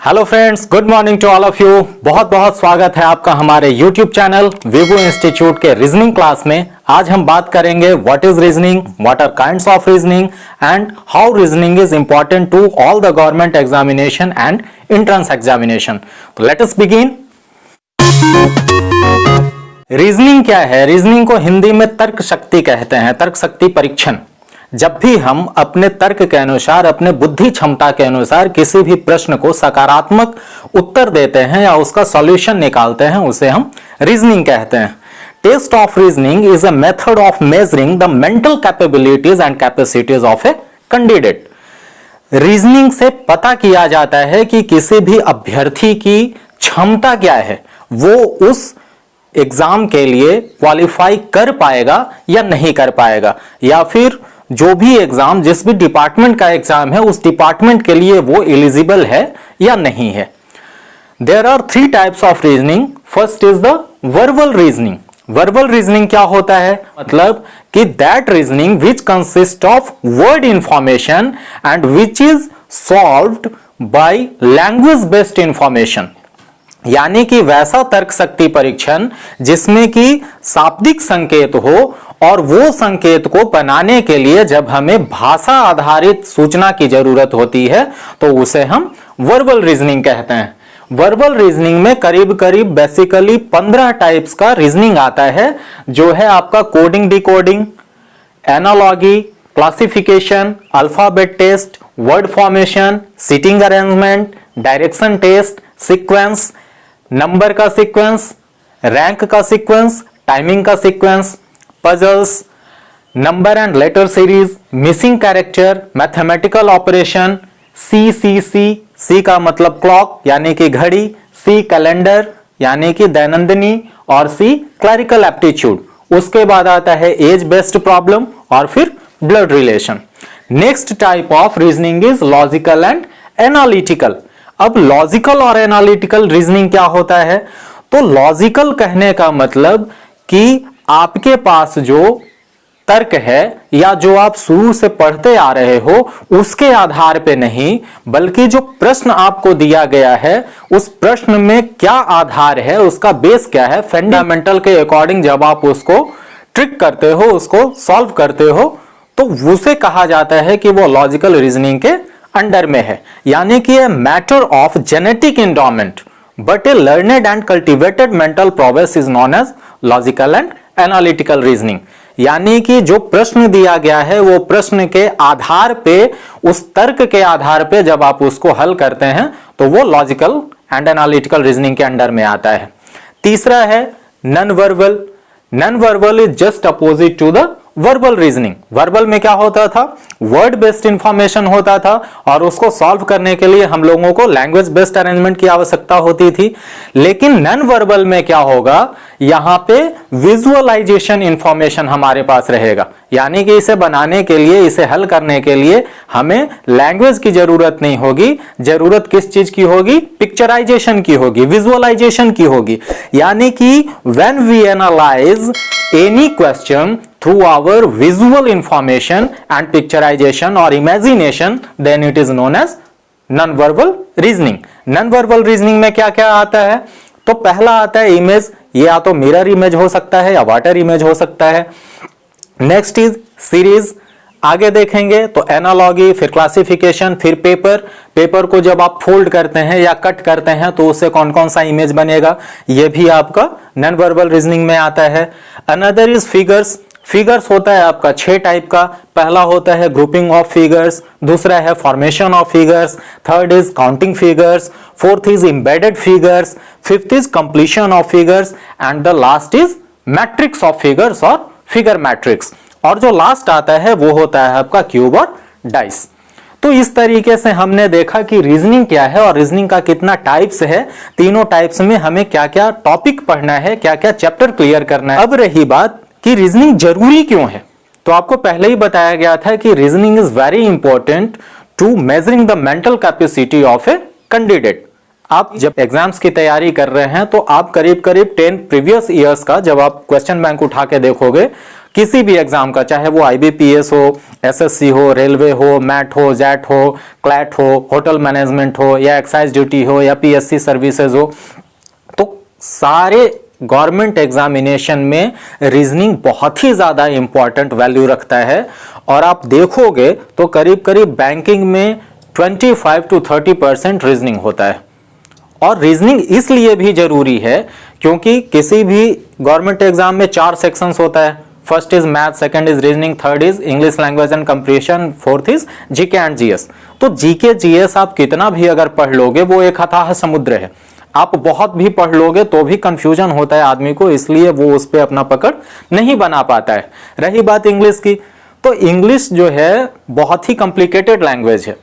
Hello friends, good morning to all of you. बहुत बहुत स्वागत है आपका हमारे यूट्यूब चैनल विवो इंस्टीट्यूट के रीजनिंग क्लास में। आज हम बात करेंगे what is reasoning, what are kinds of reasoning and how reasoning is important to all the government examination and entrance examination. तो लेट अस बिगिन। रीजनिंग क्या है? Reasoning को हिंदी में तर्क शक्ति कहते हैं, तर्क शक्ति परीक्षण। जब भी हम अपने तर्क के अनुसार, अपने बुद्धि क्षमता के अनुसार किसी भी प्रश्न को सकारात्मक उत्तर देते हैं या उसका सॉल्यूशन निकालते हैं, उसे हम रीजनिंग कहते हैं। Test of reasoning is a method of measuring the mental capabilities and capacities of a candidate. Reasoning से पता किया जाता है कि किसी भी अभ्यर्थी की क्षमता क्या है, वो उस एग्जाम के लिए क्वालिफाई कर पाएगा या नहीं कर पाएगा, या फिर जो भी एग्जाम, जिस भी डिपार्टमेंट का एग्जाम है, उस डिपार्टमेंट के लिए वो एलिजिबल है या नहीं है। There are 3 types of reasoning. First is the verbal reasoning. Verbal reasoning क्या होता है? मतलब कि that reasoning which consist of word information and which is solved by language based information. यानी कि वैसा तर्क शक्ति परीक्षण जिसमें कि शाब्दिक संकेत हो, और वो संकेत को बनाने के लिए जब हमें भाषा आधारित सूचना की जरूरत होती है तो उसे हम वर्बल रीजनिंग कहते हैं। वर्बल रीजनिंग में करीब करीब बेसिकली 15 टाइप्स का रीजनिंग आता है, जो है आपका coding, decoding, analogy, classification, alphabet test, word formation, sitting arrangement, direction test, sequence, number का सीक्वेंस, रैंक का सीक्वेंस, टाइमिंग का sequence, puzzles, number and letter series, missing character, mathematical operation, C का मतलब क्लॉक यानी कि घड़ी, सी कैलेंडर यानी कि दैनंदिनी, और सी क्लरिकल एप्टीट्यूड। उसके बाद आता है एज बेस्ड प्रॉब्लम और फिर blood relation. Next type of reasoning is logical and analytical. अब लॉजिकल और एनालिटिकल रीजनिंग क्या होता है? तो लॉजिकल कहने का मतलब कि आपके पास जो तर्क है या जो आप शुरू से पढ़ते आ रहे हो उसके आधार पे नहीं, बल्कि जो प्रश्न आपको दिया गया है उस प्रश्न में क्या आधार है, उसका बेस क्या है, फंडामेंटल के अकॉर्डिंग जब आप उसको ट्रिक करते हो, उसको सॉल्व करते हो, तो उसे कहा जाता है कि वो लॉजिकल रीजनिंग के अंडर में है। यानी कि a matter of genetic endowment but a learned and cultivated mental progress is known as logical and analytical reasoning. यानी कि जो प्रश्न दिया गया है वो प्रश्न के आधार पे, उस तर्क के आधार पे जब आप उसको हल करते हैं तो वो लॉजिकल एंड एनालिटिकल रीजनिंग के अंडर में आता है। तीसरा है non verbal. Non verbal is just opposite to the verbal reasoning. Verbal में क्या होता था? वर्ड बेस्ड इंफॉर्मेशन होता था और उसको सॉल्व करने के लिए हम लोगों को लैंग्वेज बेस्ड अरेंजमेंट की आवश्यकता होती थी। लेकिन नॉन वर्बल में क्या होगा? यहां पे विजुअलाइजेशन इंफॉर्मेशन हमारे पास रहेगा। यानी कि इसे बनाने के लिए, इसे हल करने के लिए हमें लैंग्वेज की जरूरत नहीं होगी। जरूरत किस चीज की होगी? पिक्चराइजेशन की होगी, विजुअलाइजेशन की होगी। यानी कि when we analyze any question through our visual information and picturization or imagination, then it is known as non-verbal reasoning. non-verbal reasoning में क्या क्या आता है? तो पहला आता है इमेज। ये या तो मिरर इमेज हो सकता है या वाटर इमेज हो सकता है। Next is series. आगे देखेंगे तो एनालॉजी, फिर क्लासिफिकेशन, फिर पेपर को जब आप फोल्ड करते हैं या कट करते हैं तो उससे कौन कौन सा इमेज बनेगा, ये भी आपका नॉन वर्बल रीजनिंग में आता है। Another is figures. फिगर्स होता है आपका 6 टाइप का। पहला होता है ग्रुपिंग ऑफ फिगर्स, दूसरा है formation of figures, third is counting figures, fourth is embedded figures, fifth is completion of figures and the last is matrix of figures और फिगर मैट्रिक्स। और जो लास्ट आता है वो होता है आपका क्यूब और डाइस। तो इस तरीके से हमने देखा कि रीजनिंग क्या है और रीजनिंग का कितना टाइप्स है। तीनों टाइप्स में हमें क्या क्या टॉपिक पढ़ना है, क्या क्या चैप्टर क्लियर करना है। अब रही बात कि रीजनिंग जरूरी क्यों है, तो आपको पहले ही बताया गया था कि reasoning is very important to measuring the mental capacity of a candidate. आप जब एग्जाम्स की तैयारी कर रहे हैं तो आप करीब करीब 10 प्रीवियस ईयर्स का जब आप क्वेश्चन बैंक उठा के देखोगे, किसी भी एग्जाम का, चाहे वो IBPS हो, SSC हो, रेलवे हो, मैट हो, जैट हो, क्लैट हो, होटल मैनेजमेंट हो, या एक्साइज ड्यूटी हो, या PSC सर्विसेज हो, तो सारे गवर्नमेंट एग्जामिनेशन में रीजनिंग बहुत ही ज्यादा इंपॉर्टेंट वैल्यू रखता है। और आप देखोगे तो करीब करीब बैंकिंग में 25 to 30% रीजनिंग होता है। और रीजनिंग इसलिए भी जरूरी है क्योंकि किसी भी गवर्नमेंट एग्जाम में 4 सेक्शंस होता है। First is math, second is reasoning, third is English language and comprehension, fourth is GK and GS. तो जीके जीएस आप कितना भी अगर पढ़ लोगे वो एक अथाह समुद्र है। आप बहुत भी पढ़ लोगे तो भी कंफ्यूजन होता है आदमी को, इसलिए वो उस पर अपना पकड़ नहीं बना पाता है। रही बात इंग्लिश की, तो इंग्लिश जो है बहुत ही कॉम्प्लिकेटेड लैंग्वेज है।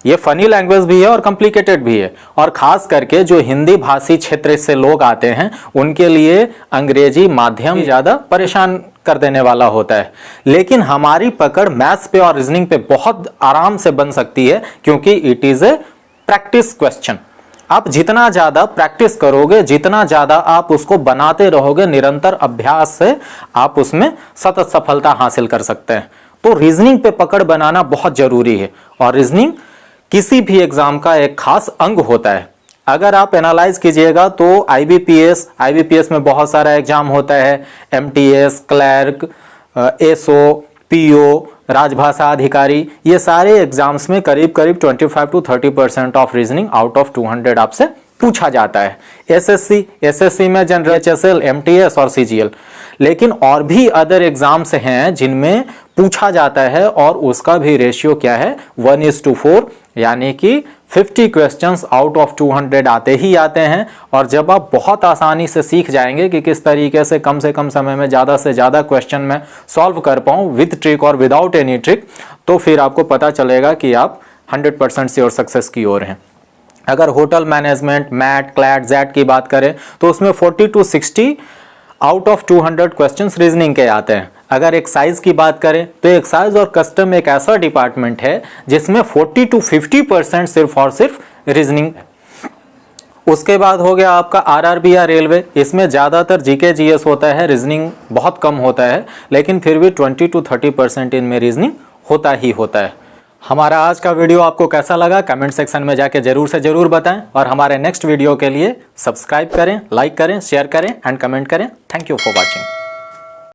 ये फनी लैंग्वेज भी है और कॉम्प्लिकेटेड भी है। और खास करके जो हिंदी भाषी क्षेत्र से लोग आते हैं उनके लिए अंग्रेजी माध्यम ज्यादा परेशान कर देने वाला होता है। लेकिन हमारी पकड़ मैथ्स पे और रीजनिंग पे बहुत आराम से बन सकती है क्योंकि it is a practice question. आप जितना ज्यादा प्रैक्टिस करोगे, जितना ज्यादा आप उसको बनाते रहोगे, निरंतर अभ्यास से आप उसमें सतत सफलता हासिल कर सकते हैं। तो रीजनिंग पे पकड़ बनाना बहुत जरूरी है। और रीजनिंग किसी भी एग्जाम का एक खास अंग होता है। अगर आप एनालाइज कीजिएगा तो IBPS में बहुत सारा एग्जाम होता है, MTS, क्लर्क, SO, PO, राजभाषा अधिकारी, ये सारे एग्जाम्स में करीब करीब 25 to 30% of reasoning out of 200 आपसे पूछा जाता है। SSC में जनरल, HSL, MTS और CGL। लेकिन और भी अदर एग्जाम्स हैं जिनमें पूछा जाता है और उसका भी रेशियो क्या है, 1:4, यानी कि 50 क्वेश्चंस आउट ऑफ 200 आते ही आते हैं। और जब आप बहुत आसानी से सीख जाएंगे कि किस तरीके से कम समय में ज़्यादा से ज़्यादा क्वेश्चन में सॉल्व कर पाऊँ विद ट्रिक और विदाउट एनी ट्रिक, तो फिर आपको पता चलेगा कि आप 100% श्योर सक्सेस की ओर हैं। अगर होटल मैनेजमेंट, मैट, क्लैट, जैट की बात करें तो उसमें 40 to 60 out of 200 questions reasoning के आते हैं। अगर एक्साइज की बात करें तो एक्साइज और कस्टम एक ऐसा डिपार्टमेंट है जिसमें 40 to 50% सिर्फ और सिर्फ रीजनिंग। उसके बाद हो गया आपका RRB या रेलवे, इसमें ज़्यादातर जीके जीएस होता है, रीजनिंग बहुत कम होता है, लेकिन फिर भी 20 to 30% इनमें रीजनिंग होता ही होता है। हमारा आज का वीडियो आपको कैसा लगा कमेंट सेक्शन में जाके जरूर से जरूर बताएं। और हमारे नेक्स्ट वीडियो के लिए सब्सक्राइब करें, लाइक करें, शेयर करें एंड कमेंट करें। Thank you for watching.